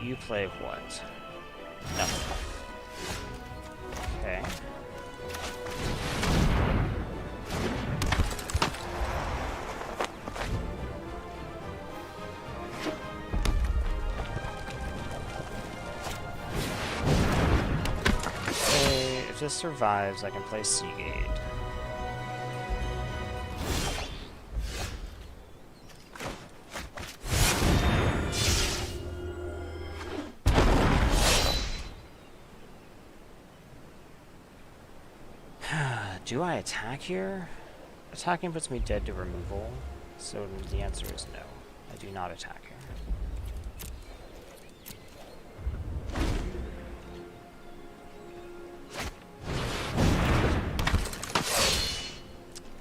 You play what? Nothing. Okay. If this survives, I can play Seagate. Do I attack here? Attacking puts me dead to removal, so the answer is no. I do not attack here.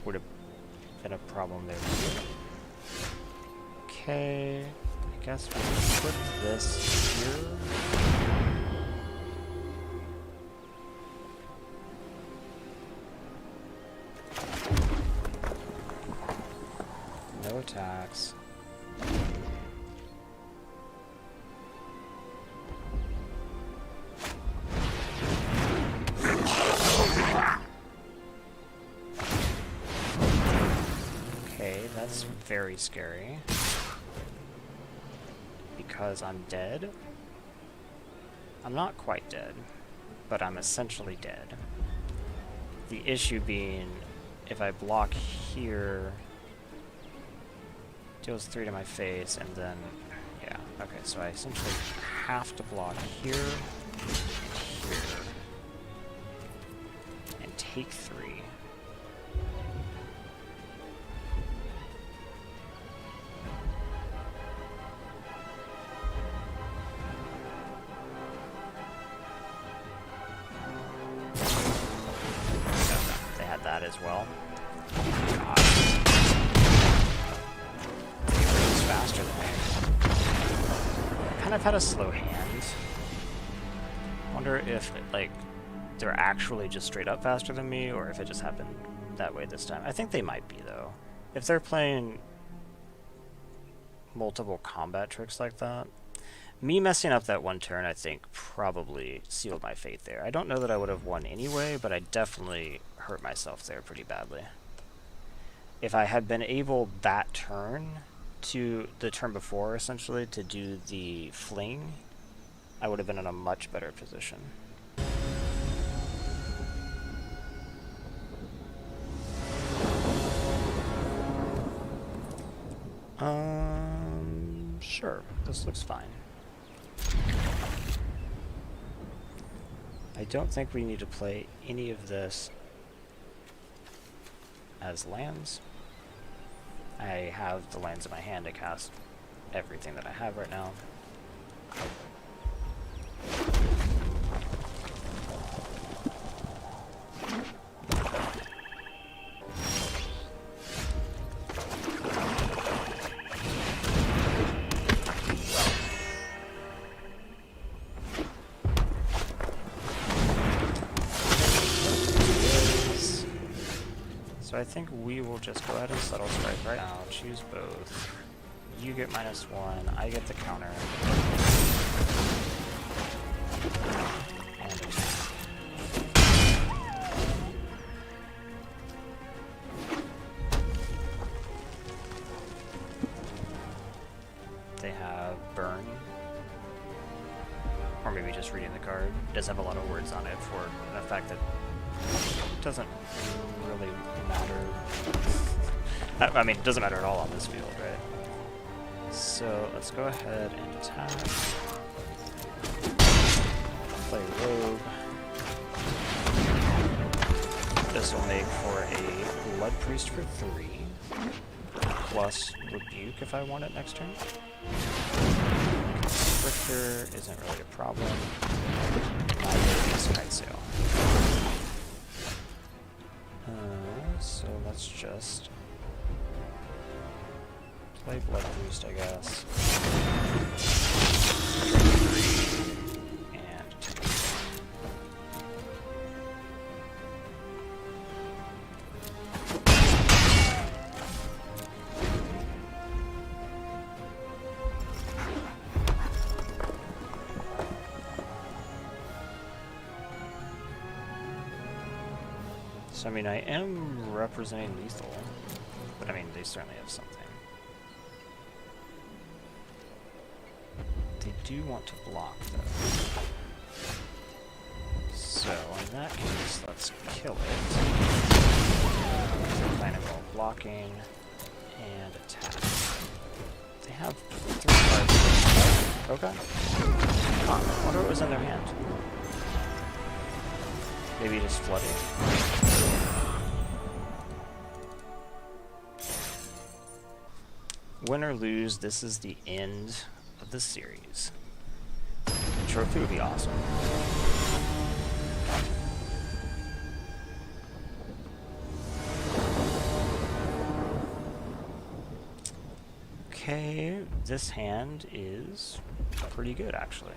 Would have been a problem there too. Okay, I guess we can put this here. No attacks. Okay, that's very scary. Because I'm dead. I'm not quite dead, but I'm essentially dead. The issue being, if I block here, deals 3 to my face, and then, yeah, okay, so I essentially have to block here, and here, and take 3. They had that as well. God. Faster than me. Kind of had a slow hand. Wonder if like they're actually just straight up faster than me, or if it just happened that way this time. I think they might be though. If they're playing multiple combat tricks like that, me messing up that one turn, I think probably sealed my fate there. I don't know that I would have won anyway, but I definitely hurt myself there pretty badly. If I had been able that turn to the turn before, essentially, to do the fling, I would have been in a much better position. Sure, this looks fine. I don't think we need to play any of this as lands. I have the lands in my hand to cast everything that I have right now. So I think we will just go ahead and Subtle Strike right now, choose both. You you get -1, I get the counter. And attack. They have burn. Or maybe just reading the card. It does have a lot of words on it for an effect that doesn't really matter. I mean, it doesn't matter at all on this field, right? So let's go ahead and attack. Play Rogue. This will make for a Blood Priest for 3. Plus Rebuke if I want it next turn. Constrictor isn't really a problem. Neither is Kite Sail. So let's just play Blood Priest, I guess. And so, I mean, I am representing lethal, but I mean, they certainly have something. They do want to block, though. So, in that case, let's kill it. Kind of all blocking and attack. They have 3 cards. Okay. Huh, I wonder what was in their hand. Maybe just flooding. Win or lose, this is the end of the series. The trophy would be awesome. Okay, this hand is pretty good, actually.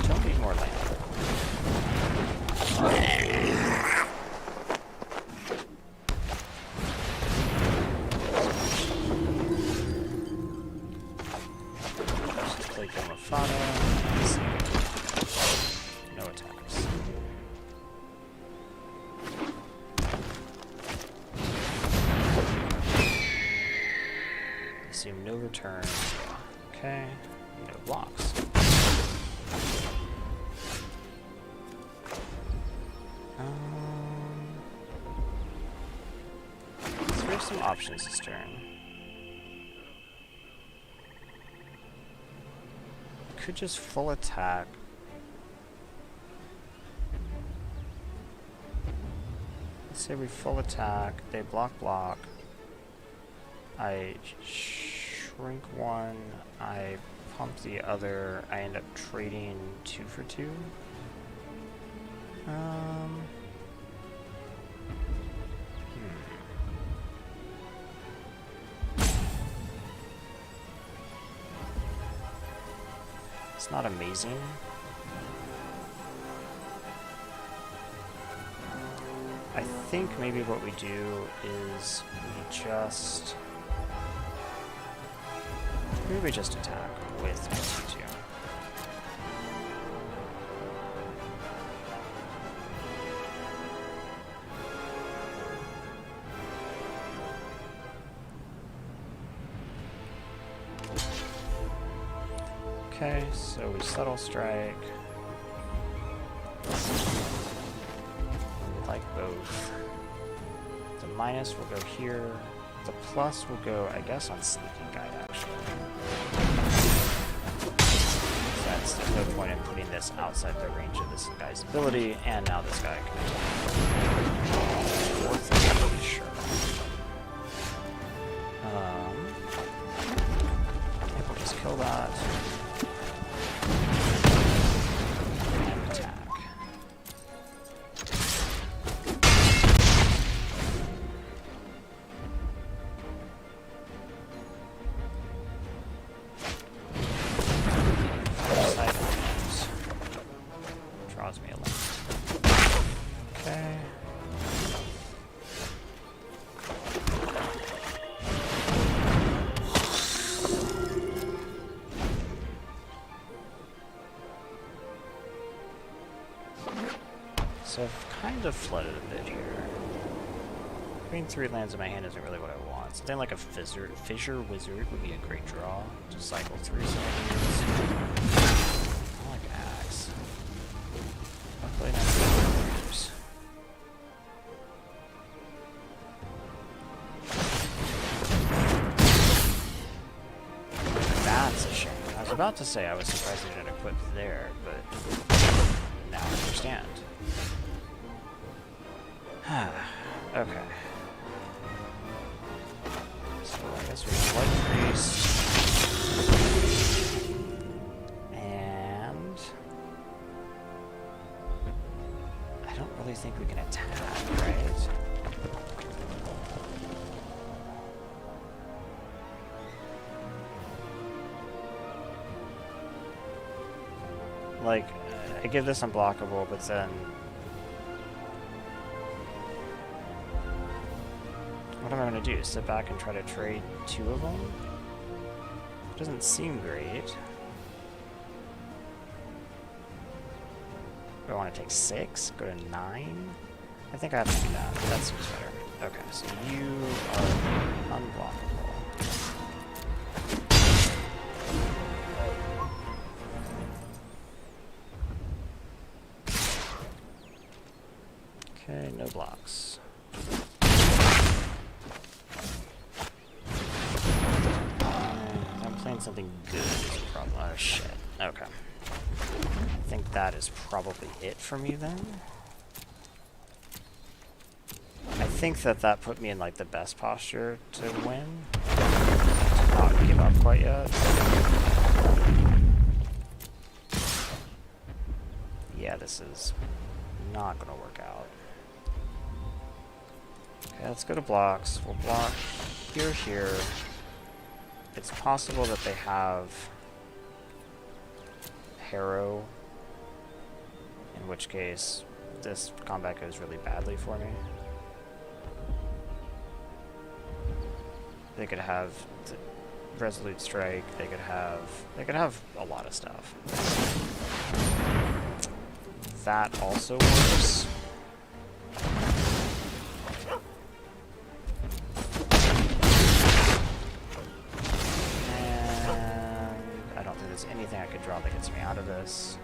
Don't need more land. No attacks. Assume no return. Okay. No blocks. So we have some options this turn. Could just full attack. Let's say we full attack, they block. I shrink one, I pump the other, I end up trading 2 for 2. It's not amazing. I think maybe what we do is we just attack with +2. Okay, so we subtle strike. We like both. The minus will go here. The plus will go, I guess, on Sneaking Guide, actually. There's no point in putting this outside the range of this guy's ability, and now this guy can attack. Sure. I think we'll just kill that. And attack. to flood it a bit here. Having 3 lands in my hand isn't really what I want. Something like a Fissure Wizard would be a great draw to cycle through some of these. I like Axe. Luckily not Warriors. That's a shame. I was about to say I was surprised they didn't equip there, but now I understand. Okay. So I guess we Blood Priest. And I don't really think we can attack, right? Like, I give this unblockable, but then what am I going to do? Sit back and try to trade 2 of them? Doesn't seem great. Do I want to take 6? Go to 9? I think I have to do that. That seems better. Okay, so you are unblockable. Okay, no blocks. I'm playing something good is the problem. Oh shit. Okay. I think that is probably it for me then. I think that put me in like the best posture to win. To not give up quite yet. Yeah, this is not gonna work out. Okay, let's go to blocks. We'll block here. It's possible that they have Harrow, in which case this combat goes really badly for me. They could have the Resolute Strike, they could have a lot of stuff. That also works. Anything I could draw that gets me out of this.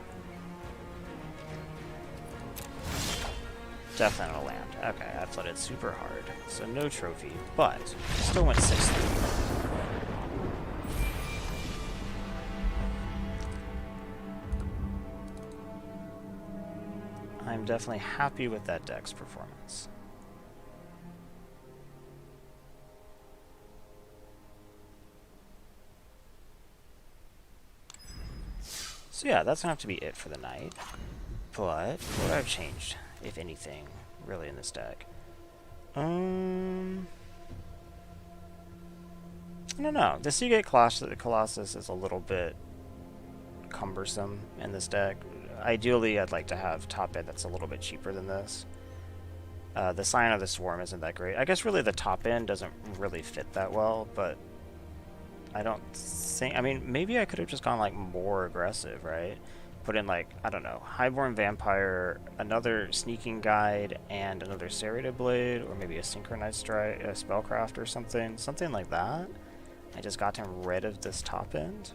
Definitely a land. Okay, I flooded super hard. So no trophy, but still went 6th. I'm definitely happy with that deck's performance. So yeah, that's gonna have to be it for the night. But what would I have changed, if anything, really in this deck? I don't know. The Seagate Colossus is a little bit cumbersome in this deck. Ideally, I'd like to have top end that's a little bit cheaper than this. The Scion of the Swarm isn't that great. I guess really the top end doesn't really fit that well, but I don't think, I mean, maybe I could have just gone like more aggressive, right? Put in like, I don't know, Highborn Vampire, another Sneaking Guide, and another Serrated Blade, or maybe a Synchronized Strike, a Spellcraft or something like that. I just got him rid of this top end.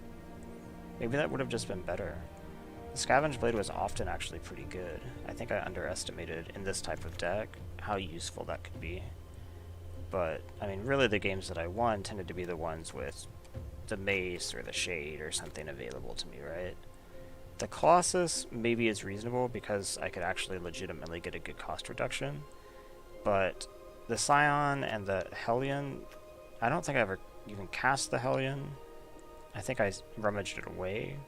Maybe that would have just been better. The Scavenge Blade was often actually pretty good. I think I underestimated in this type of deck how useful that could be. But, I mean, really the games that I won tended to be the ones with the Mace or the Shade or something available to me, right? The Colossus maybe is reasonable because I could actually legitimately get a good cost reduction, but the Scion and the Hellion, I don't think I ever even cast the Hellion. I think I rummaged it away.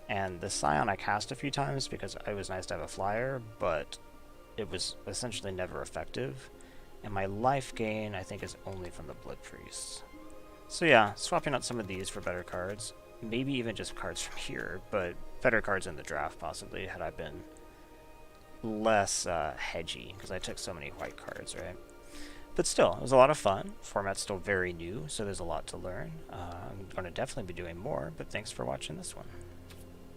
And the Scion I cast a few times because it was nice to have a flyer, but it was essentially never effective. And my life gain, I think, is only from the Blood Priests. So yeah, swapping out some of these for better cards. Maybe even just cards from here, but better cards in the draft, possibly, had I been less hedgy, because I took so many white cards, right? But still, it was a lot of fun. Format's still very new, so there's a lot to learn. I'm going to definitely be doing more, but thanks for watching this one.